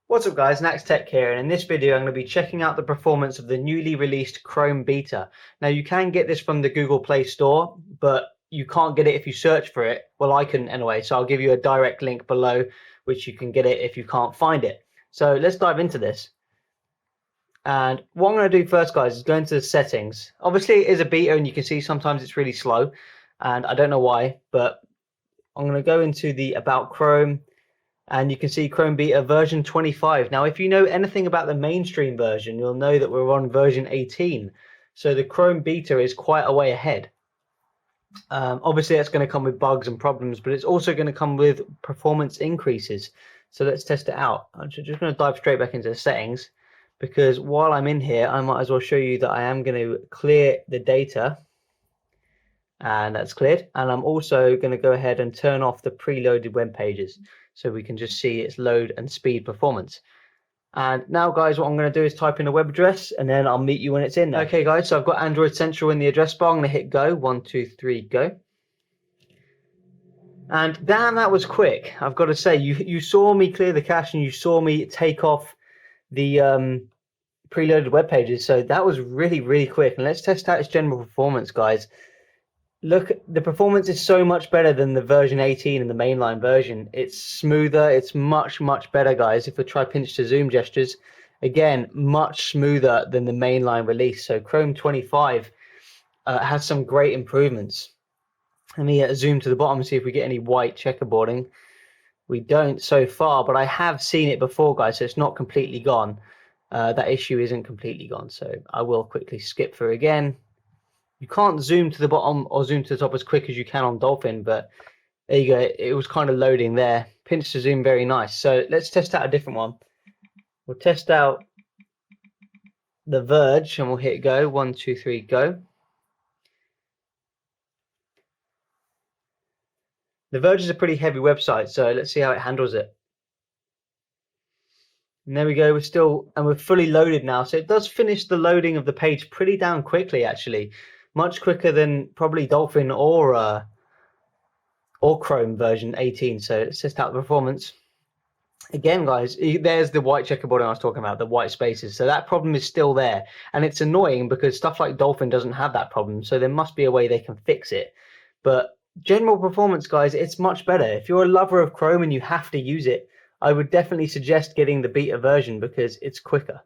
What's up guys, Nax Tech here, and in this video I'm going to be checking out the performance of the newly released Chrome beta. Now you can get this from the Google Play Store, but you can't get it if you search for it. Well, I couldn't anyway, so I'll give you a direct link below which you can get it if you can't find it. So let's dive into this. And what I'm going to do first guys is go into the settings. Obviously it is a beta and you can see sometimes it's really slow and I don't know why, but I'm going to go into the About Chrome. And you can see Chrome Beta version 25. Now, if you know anything about the mainstream version, you'll know that we're on version 18. So the Chrome Beta is quite a way ahead. Obviously, that's going to come with bugs and problems, but it's also going to come with performance increases. So let's test it out. I'm just going to dive straight back into the settings, because while I'm in here, I might as well show you that I am going to clear the data. And that's cleared. And I'm also going to go ahead and turn off the preloaded web pages, so we can just see its load and speed performance. And now guys, what I'm going to do is type in a web address and then I'll meet you when it's in there. Okay guys, so I've got Android Central in the address bar. I'm going to hit go, 1 2 3 go. And damn, that was quick. I've got to say, you saw me clear the cache and you saw me take off the preloaded web pages, so that was really quick. And let's test out its general performance guys. Look, the performance is so much better than the version 18 and the mainline version. It's smoother, it's much better guys. If we try pinch to zoom gestures, again, much smoother than the mainline release. So Chrome 25 has some great improvements. Let me zoom to the bottom and see if we get any white checkerboarding. We don't so far, but I have seen it before guys, so it's not completely gone. That issue isn't completely gone, so I will quickly skip through again. You can't zoom to the bottom or zoom to the top as quick as you can on Dolphin, but there you go. It was kind of loading there. Pinch to zoom, very nice. So let's test out a different one. We'll test out The Verge and we'll hit go. 1 2 3 go. The Verge is a pretty heavy website, so let's see how it handles it. And there we go. We're fully loaded now. So it does finish the loading of the page pretty damn quickly, actually. Much quicker than probably Dolphin or Chrome version 18. So let's test out the performance. Again, guys, there's the white checkerboard I was talking about, the white spaces. So that problem is still there. And it's annoying because stuff like Dolphin doesn't have that problem. So there must be a way they can fix it. But general performance, guys, it's much better. If you're a lover of Chrome and you have to use it, I would definitely suggest getting the beta version because it's quicker.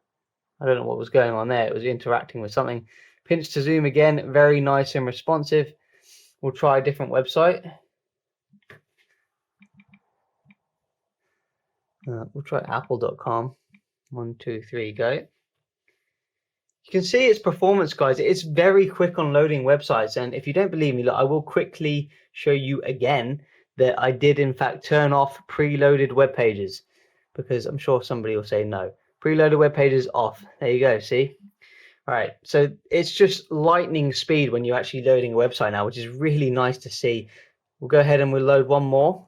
I don't know what was going on there. It was interacting with something. Pinch to zoom again, very nice and responsive. We'll try a different website. We'll try apple.com. 1 2 3 go. You can see its performance, guys. It's very quick on loading websites. And if you don't believe me, look, I will quickly show you again that I did in fact turn off preloaded web pages, because I'm sure somebody will say no. Preloaded web pages off. There you go, see? All right, so it's just lightning speed when you're actually loading a website now, which is really nice to see. We'll go ahead and we'll load one more.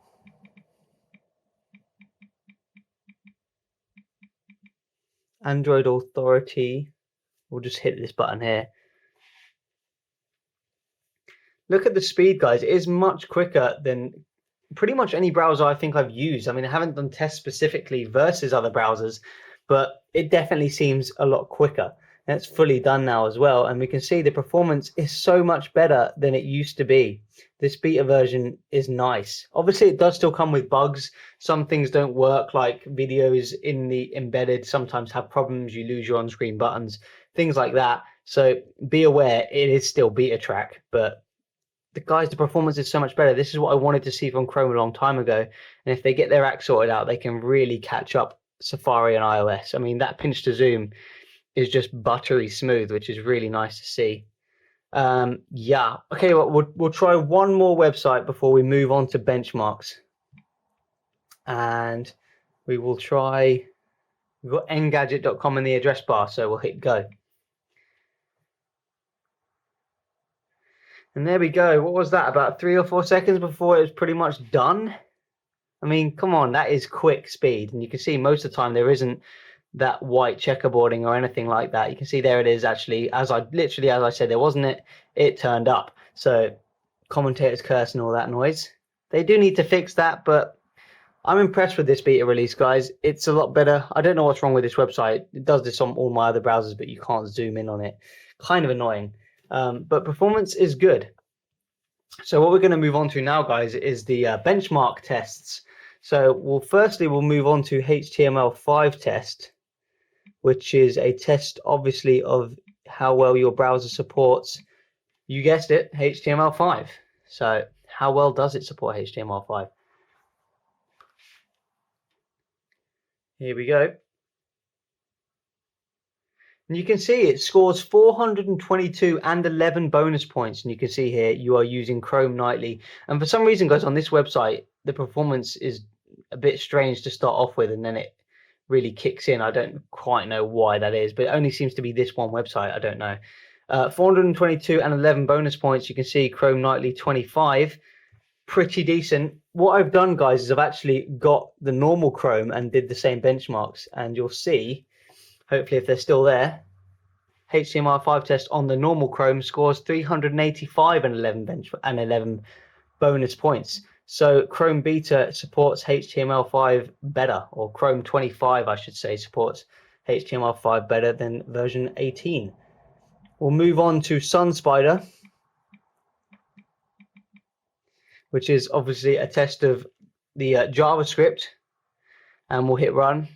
Android Authority. We'll just hit this button here. Look at the speed, guys. It is much quicker than pretty much any browser I think I've used. I mean, I haven't done tests specifically versus other browsers, but it definitely seems a lot quicker. And it's fully done now as well. And we can see the performance is so much better than it used to be. This beta version is nice. Obviously, it does still come with bugs. Some things don't work, like videos in the embedded sometimes have problems. You lose your on-screen buttons, things like that. So be aware, it is still beta track, but the performance is so much better. This is what I wanted to see from Chrome a long time ago. And if they get their act sorted out, they can really catch up Safari and iOS. I mean, that pinch to zoom is just buttery smooth, which is really nice to see. Yeah. Okay, well, we'll try one more website before we move on to benchmarks. And we will try, we've got engadget.com in the address bar, so we'll hit go. And there we go. What was that? About 3 or 4 seconds before it was pretty much done. I mean, come on, that is quick speed. And you can see most of the time there isn't that white checkerboarding or anything like that. You can see there it is actually, as I said, there wasn't it turned up. So commentators curse and all that noise. They do need to fix that, but I'm impressed with this beta release, guys. It's a lot better. I don't know what's wrong with this website. It does this on all my other browsers, but you can't zoom in on it. Kind of annoying. But performance is good. So what we're going to move on to now, guys, is the benchmark tests. So we'll move on to HTML5 test, which is a test, obviously, of how well your browser supports, you guessed it, HTML5. So how well does it support HTML5? Here we go. And you can see it scores 422 and 11 bonus points. And you can see here you are using Chrome nightly. And for some reason, guys, on this website, the performance is a bit strange to start off with, and then it really kicks in. I don't quite know why that is, but it only seems to be this one website. I don't know. 422 and 11 bonus points. You can see Chrome nightly 25. Pretty decent. What I've done, guys, is I've actually got the normal Chrome and did the same benchmarks, and you'll see, hopefully if they're still there, HTML5 test on the normal Chrome scores 385 and 11 bonus points. So Chrome Beta supports HTML5 better, or Chrome 25, I should say, supports HTML5 better than version 18. We'll move on to SunSpider, which is obviously a test of the JavaScript, and we'll hit run.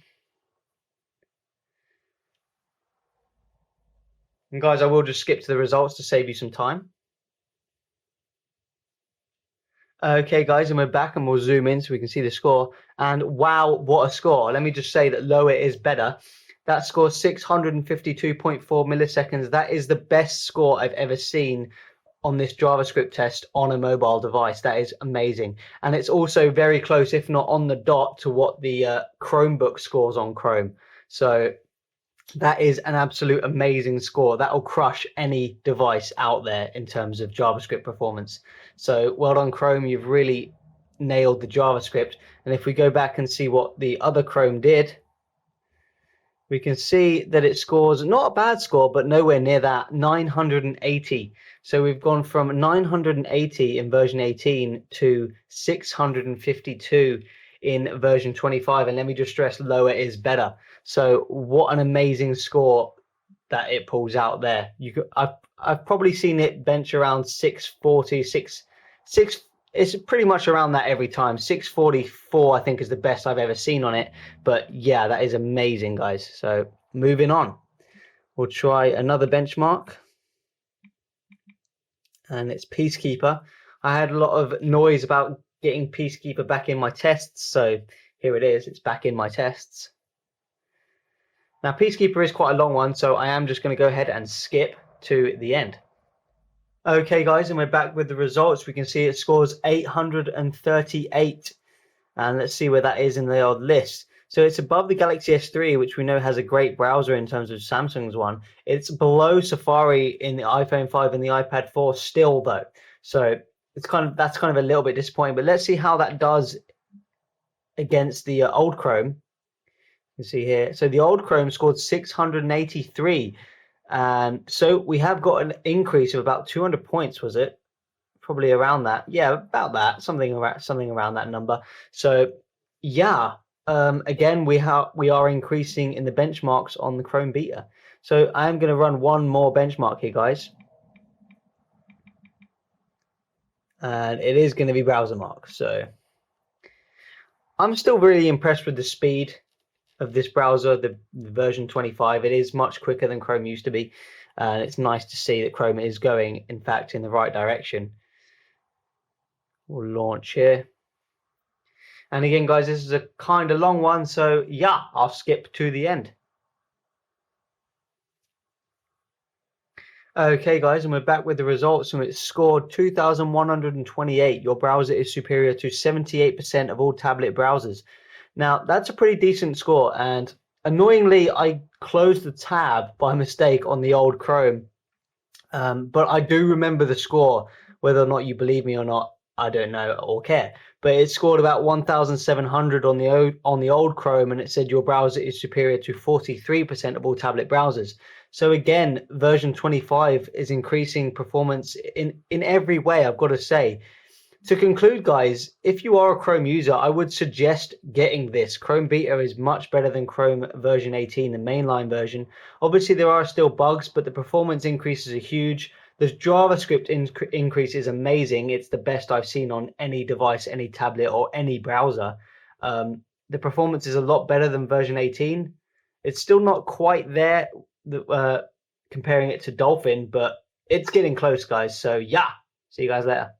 And guys, I will just skip to the results to save you some time. Okay, guys, and we're back, and we'll zoom in so we can see the score. And wow, what a score. Let me just say that lower is better. That score 652.4 milliseconds. That is the best score I've ever seen on this JavaScript test on a mobile device. That is amazing. And it's also very close, if not on the dot, to what the Chromebook scores on Chrome. So that is an absolute amazing score. That will crush any device out there in terms of JavaScript performance. So well done, Chrome. You've really nailed the JavaScript. And if we go back and see what the other Chrome did, we can see that it scores not a bad score, but nowhere near that, 980. So we've gone from 980 in version 18 to 652 in version 25. And let me just stress, lower is better. So what an amazing score that it pulls out there. I've probably seen it bench around 640, it's pretty much around that every time. 644, I think, is the best I've ever seen on it. But yeah, that is amazing, guys. So moving on, we'll try another benchmark. And it's Peacekeeper. I had a lot of noise about getting Peacekeeper back in my tests. So here it is. It's back in my tests. Now, Peacekeeper is quite a long one, so I am just going to go ahead and skip to the end. Okay, guys, and we're back with the results. We can see it scores 838. And let's see where that is in the old list. So it's above the Galaxy S3, which we know has a great browser in terms of Samsung's one. It's below Safari in the iPhone 5 and the iPad 4 still, though. So that's kind of a little bit disappointing. But let's see how that does against the old Chrome. You see here. So the old Chrome scored 683. And so we have got an increase of about 200 points, was it? Probably around that. Yeah, about that. Something around that number. So yeah, again, we are increasing in the benchmarks on the Chrome Beta. So I'm going to run one more benchmark here, guys. And it is going to be BrowserMark. So I'm still really impressed with the speed of this browser, the version 25. It is much quicker than Chrome used to be. And it's nice to see that Chrome is going, in fact, in the right direction. We'll launch here. And again, guys, this is a kind of long one. So yeah, I'll skip to the end. Okay, guys, and we're back with the results, and it scored 2,128. Your browser is superior to 78% of all tablet browsers. Now, that's a pretty decent score, and annoyingly, I closed the tab by mistake on the old Chrome. But I do remember the score. Whether or not you believe me or not, I don't know or care. But it scored about 1,700 on the old Chrome, and it said your browser is superior to 43% of all tablet browsers. So again, version 25 is increasing performance in every way, I've got to say. To conclude, guys, if you are a Chrome user, I would suggest getting this. Chrome Beta is much better than Chrome version 18, the mainline version. Obviously, there are still bugs, but the performance increases are huge. The JavaScript increase is amazing. It's the best I've seen on any device, any tablet, or any browser. The performance is a lot better than version 18. It's still not quite there, comparing it to Dolphin, but it's getting close, guys. So yeah, see you guys later.